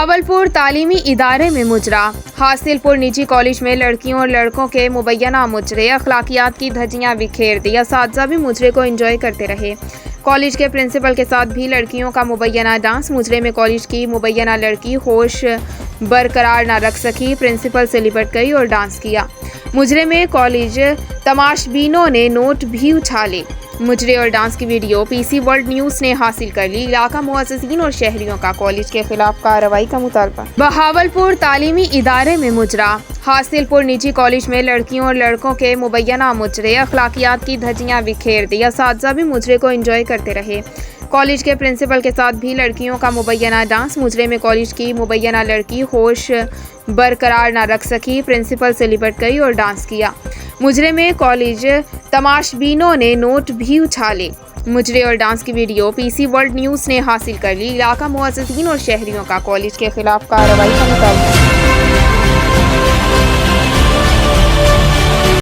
बहावलपुर तालीमी इदारे में मुजरा। हासिलपुर निजी कॉलेज में लड़कियों और लड़कों के मुबैना मुजरे अखलाकियात की धज्जियां बिखेर दी। असातिज़ा भी मुजरे को एंजॉय करते रहे। कॉलेज के प्रिंसिपल के साथ भी लड़कियों का मुबैना डांस। मुजरे में कॉलेज की मुबैना लड़की होश बरकरार न रख सकी, प्रिंसिपल से लिपट गई और डांस किया। मुजरे में कॉलेज तमाशबीनों ने नोट भी उछाले। मुजरे और डांस की वीडियो पीसी वर्ल्ड न्यूज़ ने हासिल कर ली। इलाका मुअज़्ज़िज़ीन और शहरियों का कॉलेज के खिलाफ कार्रवाई का मुतालबा। बहावलपुर तालीमी इदारे में मुजरा। हासिलपुर निजी कॉलेज में लड़कियों और लड़कों के मुबैना मुजरे अखलाकियात की धज्जियां बिखेर दी। असातिज़ा भी मुजरे को एंजॉय करते रहे। कॉलेज के प्रिंसिपल के साथ भी लड़कियों का मुबैना डांस। मुजरे में कॉलेज की मुबैना लड़की होश बरकरार न रख सकी, प्रिंसिपल से लिपट गई और डांस किया। मुजरे में कॉलेज तमाशबीनों ने नोट भी उछाले। मुजरे और डांस की वीडियो पीसी वर्ल्ड न्यूज़ ने हासिल कर ली। इलाका मुअज़्ज़िज़ीन और शहरियों का कॉलेज के खिलाफ कार्रवाई का मुतालबा।